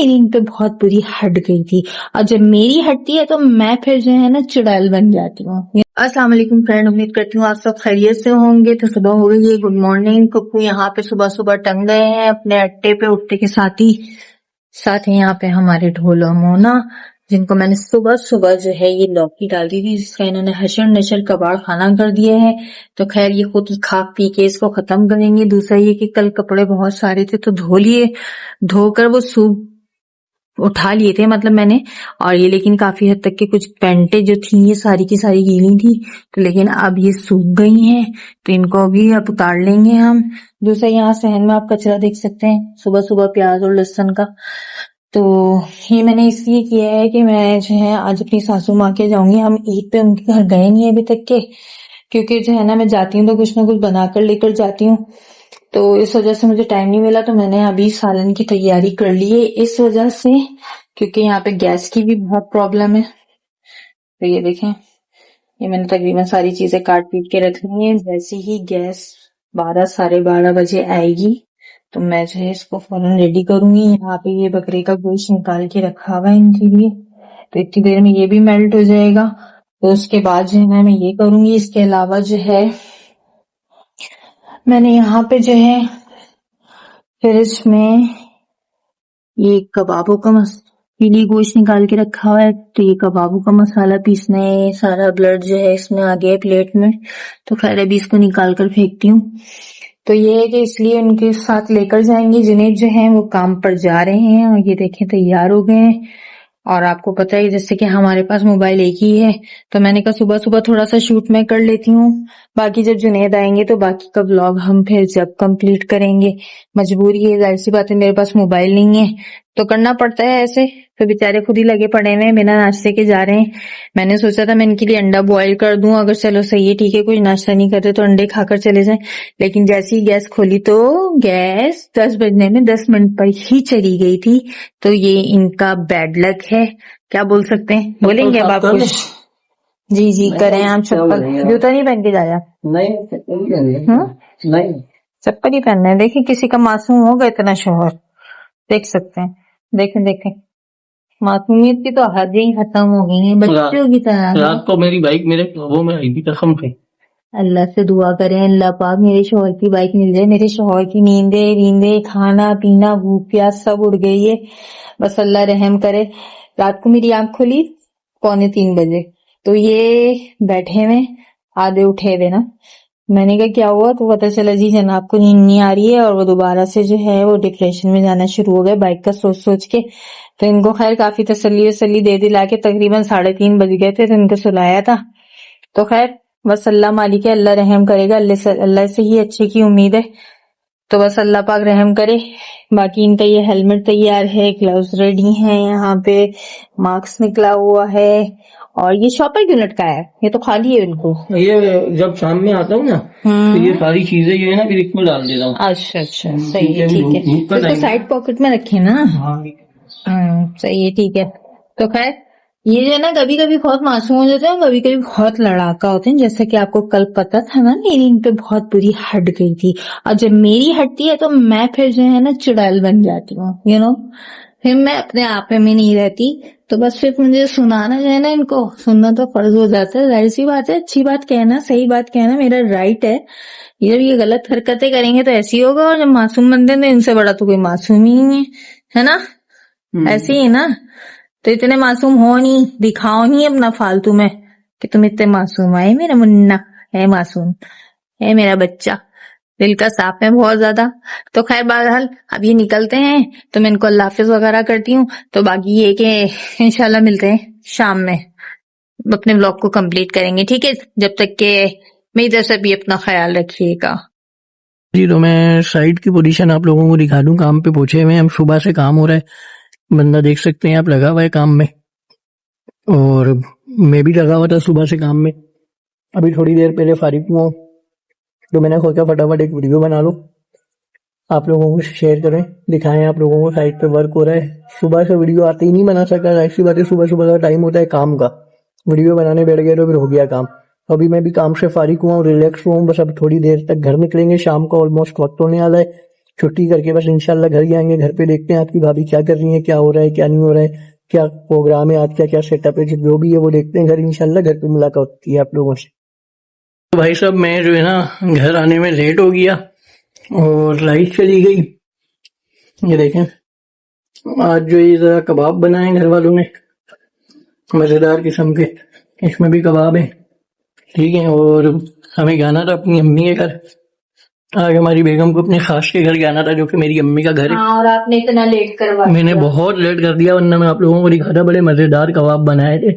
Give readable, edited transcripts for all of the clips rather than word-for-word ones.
इन पे बहुत बुरी हट गई थी और जब मेरी हटती है तो मैं फिर जो है ना चुड़ैल बन जाती हूँ। अस्सलाम वालेकुम फ्रेंड, उम्मीद करती हूँ आप सब खैरियत से होंगे। तो सुबह हो गई है, गुड मॉर्निंग। कुकू यहाँ पे सुबह सुबह टंग गए हैं अपने अट्टे पे उठते के साथ ही। साथ ही यहाँ पे हमारे ढोल और मोना, जिनको मैंने सुबह सुबह जो है ये लौकी डाल दी थी, जिसका इन्होंने हशर नशर कबाड़ खाना कर दिया है। तो खैर ये खुद खा पी के इसको खत्म करेंगे। दूसरा ये कि कल कपड़े बहुत सारे थे तो धो लिए, धोकर वो सूख उठा लिए थे मतलब मैंने। और ये लेकिन काफी हद तक के कुछ पैंटे जो थी ये सारी की सारी गीली थी, तो लेकिन अब ये सूख गई हैं तो इनको भी अब उतार लेंगे हम। दूसरा यहाँ सहन में आप कचरा देख सकते हैं सुबह सुबह प्याज और लहसुन का। तो ये मैंने इसलिए किया है कि मैं जो है आज अपनी सासू माँ के जाऊंगी। हम ईद पे उनके घर गए नहीं अभी तक के, क्योंकि जो है ना मैं जाती हूँ तो कुछ ना कुछ बनाकर लेकर जाती हूँ, तो इस वजह से मुझे टाइम नहीं मिला। तो मैंने अभी सालन की तैयारी कर ली है इस वजह से, क्योंकि यहाँ पे गैस की भी बहुत प्रॉब्लम है। तो ये देखें, ये मैंने तकरीबन सारी चीजें काट पीट के रख ली है। जैसे ही गैस 12 साढ़े 12 बजे आएगी तो मैं जो है इसको फौरन रेडी करूंगी। यहाँ पे ये बकरे का गोश्त निकाल के रखा हुआ है इनके लिए, तो इतनी देर में ये भी मेल्ट हो जाएगा। तो उसके बाद जो है ना मैं ये करूंगी। इसके अलावा जो है मैंने यहाँ पे जो है फ्रिज में ये कबाबों का पीली गोश्त निकाल के रखा हुआ है, तो ये कबाबों का मसाला पीसना है। सारा ब्लड जो है इसमें आ गया है प्लेट में, तो खैर अभी इसको निकाल कर फेंकती हूँ। तो ये है कि इसलिए उनके साथ लेकर जाएंगे। जुनैद जो है वो काम पर जा रहे हैं और ये देखें तैयार हो गए हैं। और आपको पता है जैसे कि हमारे पास मोबाइल एक ही है, तो मैंने कहा सुबह सुबह थोड़ा सा शूट मैं कर लेती हूँ, बाकी जब जुनैद आएंगे तो बाकी का व्लॉग हम फिर जब कंप्लीट करेंगे। मजबूरी है, जाहिर सी बात है, मेरे पास मोबाइल नहीं है तो करना पड़ता है ऐसे। तो बेचारे खुद ही लगे पड़े हुए हैं, बिना नाश्ते के जा रहे हैं। मैंने सोचा था मैं इनके लिए अंडा बॉईल कर दूं, अगर चलो सही है ठीक है, कोई नाश्ता नहीं करते तो अंडे खाकर चले जाएं। लेकिन जैसे ही गैस खोली तो गैस 10 बजने में 10 मिनट पर ही चली गई थी। तो ये इनका बैड लक है, क्या बोल सकते हैं, बोलेंगे अब आप कुछ? जी जी करें आप। चप्पल जूता नहीं पहन के जाया? नहीं, चप्पल ही पहनना है। देखिए किसी का मासूम होगा इतना शोहर, देख सकते हैं। देखें देखें, मासूमियत की तो हद ही खत्म हो गई है बच्चों की तरह। रात को मेरी बाइक मेरे वो में आई थी कसम से। अल्लाह से दुआ करें अल्लाह पाक मेरे शोहर की बाइक मिल जाए। मेरे शोहर की नींदे खाना पीना भूख प्यास सब उड़ गई है, बस अल्लाह रहम करे। रात को मेरी आंख खुली 2:45 बजे, तो ये बैठे हुए आधे उठे हुए ना। मैंने कहा क्या हुआ, तो पता चला जी जनाब को नींद नहीं आ रही है और वो दोबारा से जो है वो डिप्रेशन में जाना शुरू हो गए बाइक का सोच सोच के। तो इनको खैर काफी तसल्ली दे दिला के तकरीबन 3:30 बज गए थे तो इनको सुलाया था। तो खैर बस अल्लाह मालिक है, अल्लाह रहम करेगा, अल्लाह से ही अच्छे की उम्मीद है। तो बस अल्लाह पाक रहम करे। बाकी इनका ये हेलमेट तैयार है, ग्लव्स रेडी हैं, यहाँ पे मास्क निकला हुआ है। और ये शॉपर क्यों लटकाया है, ये तो खाली है इनको। ये जब शाम में आता हूँ ना तो ये सारी चीजें जो है ना फिर इसमें डाल देता हूँ। अच्छा सही है, ठीक है। इसको साइड पॉकेट में रखे ना। सही है, ठीक है। तो खैर ये जो है ना कभी कभी बहुत मासूम हो जाते हैं, कभी कभी बहुत लड़ाका होते हैं। जैसे कि आपको कल पता था ना मेरी इन पे बहुत बुरी हट गई थी, और जब मेरी हटती है तो मैं फिर जो है ना चुड़ैल बन जाती हूँ, फिर मैं अपने आप में नहीं रहती। तो बस फिर मुझे सुनाना जो है ना, इनको सुनना तो फर्ज हो जाता है, जाहिर सी बात है। अच्छी बात कहना, सही बात कहना मेरा राइट है। जब ये गलत हरकतें करेंगे तो ऐसी होगा, और जब मासूम बनते हैं तो इनसे बड़ा तो कोई मासूम ही नहीं है ना। ऐसे ही है ना। तो इतने मासूम हो नहीं, दिखाओ नहीं अपना फालतू में कि तुम इतने मासूम है। मेरा मुन्ना है मासूम, है मेरा बच्चा, दिल का साफ है बहुत ज्यादा। तो खैर बहरहाल अब ये निकलते हैं तो मैं इनको अल्लाह हाफिज वगैरह करती हूँ। तो बाकी ये कि इंशाल्लाह मिलते हैं शाम में, अपने ब्लॉग को कंप्लीट करेंगे, ठीक है। जब तक के मेरी तरफ से भी अपना ख्याल रखिएगा जी। तो मैं साइड की पोजीशन आप लोगों को दिखा दूं। काम पे पहुंचे हुए हम, सुबह से काम हो रहा है, बंदा देख सकते हैं आप लगा हुआ है काम में, और मैं भी लगा हुआ था सुबह से काम में। अभी थोड़ी देर पहले फारिग हुआ हूं, तो मैंने सोचा फटाफट एक वीडियो बना लो, आप लोगों को शेयर करें, दिखाएं आप लोगों को साइड पे वर्क हो रहा है। सुबह से वीडियो आते ही नहीं बना सका, ऐसी बात है, सुबह सुबह का टाइम होता है काम का, वीडियो बनाने बैठ गए तो फिर हो गया काम। अभी मैं भी काम से फारिग हुआ हूँ, रिलैक्स हुआ हूँ, बस अब थोड़ी देर तक घर निकलेंगे, शाम को ऑलमोस्ट वक्त होने वाला है। छुट्टी करके बस इंशाल्लाह घर जाएंगे। घर पे देखते हैं आपकी भाभी क्या कर रही है, क्या हो रहा है, क्या नहीं हो रहा है, क्या प्रोग्राम है आज का, क्या सेटअप है, जो भी है वो देखते हैं। घर इंशाल्लाह घर पे मुलाकात होती है आप लोगों से। तो भाई साहब मैं जो है ना घर आने में लेट हो गया और लाइट चली गई। ये देखें आज जो ये जरा कबाब बनाए घर वालों ने मजेदार किस्म के, इसमें भी कबाब है, ठीक है। और हमें जाना था अपनी अम्मी के घर। आज हमारी बेगम को अपने खास के घर जाना था जो कि मेरी अम्मी का घर है। हाँ, और आपने इतना लेट करवा मैंने दिया। बहुत लेट कर दिया वरना मैं आप लोगों को दिखाता। बड़े मजेदार कबाब बनाए थे।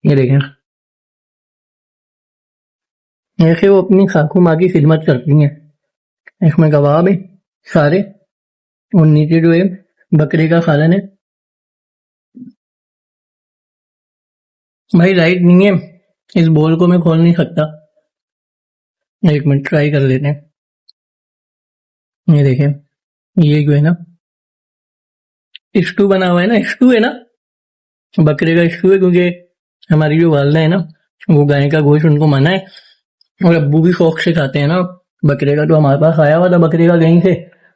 ये देखें, ऐसे वो अपनी खाकू माँ की खिदमत करती हैं। इसमें कबाब है सारे और नीचे जो है बकरे का सालन है। भाई लाइट नहीं है, इस बॉल को मैं खोल नहीं सकता। एक मिनट ट्राई कर लेते हैं। ये देखें ये जो है ना स्टू बना हुआ है ना, स्टू है ना, बकरे का स्टू है। क्योंकि हमारी जो वालदा है ना वो गाय का गोश्त उनको मना है और अब्बू भी शौक से खाते हैं ना बकरे का। तो हमारे पास आया हुआ था बकरे का कहीं से,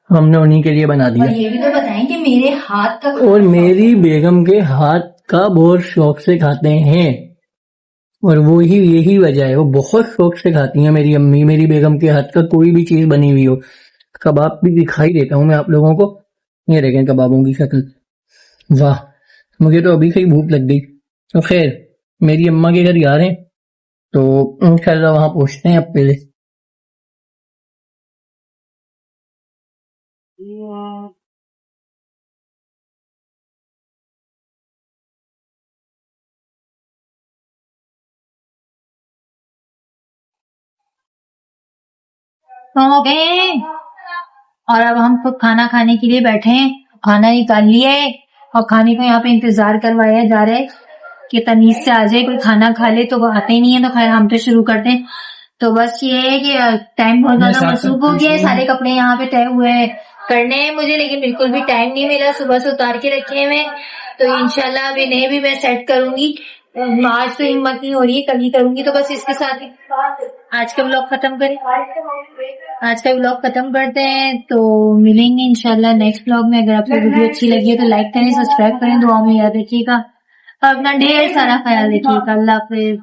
हमने उन्हीं के लिए बना दिया। और ये भी तो बताएं कि मेरे हाथ का और मेरी बेगम के हाथ का बहुत शौक से खाते हैं और वो ही यही वजह है, वो बहुत शौक से खाती हैं मेरी अम्मी। मेरी बेगम के हाथ का कोई भी चीज बनी हुई हो। कबाब भी दिखाई देता हूँ मैं आप लोगों को। ये देखें कबाबों की शक्ल, वाह मुझे तो अभी से ही भूख लग गई। तो खैर मेरी अम्मा के घर जा रहे हैं तो इंशाल्लाह वहां पहुंचते हैं अब पहले। हो गए और अब हम खुद खाना खाने के लिए बैठे हैं। खाना निकाल लिया है और खाने को यहाँ पे इंतजार करवाया जा रहा है कि तमीज से आ जाए, कोई खाना खा ले। तो वो आते ही नहीं है, तो खैर हम तो शुरू करते हैं। तो बस ये है कि टाइम बहुत ज्यादा मसरूफ हो गया है। सारे कपड़े यहाँ पे तय हुए हैं करने हैं मुझे, लेकिन बिल्कुल भी टाइम नहीं मिला। सुबह से उतार के रखे हैं मैं, तो इंशाल्लाह अब इन्हें भी मैं सेट करूंगी। आज तो हिम्मत नहीं हो रही है, कल ही करूंगी। तो बस इसके साथ ही आज का व्लॉग खत्म करें। आज का व्लॉग खत्म करते हैं, तो मिलेंगे इंशाल्लाह नेक्स्ट व्लॉग में। अगर आपको वीडियो अच्छी लगी है तो लाइक करें, सब्सक्राइब करें, दुआ में याद रखिएगा। अपना ढेर सारा ख्याल रखिएगा। अल्लाह हाफिज।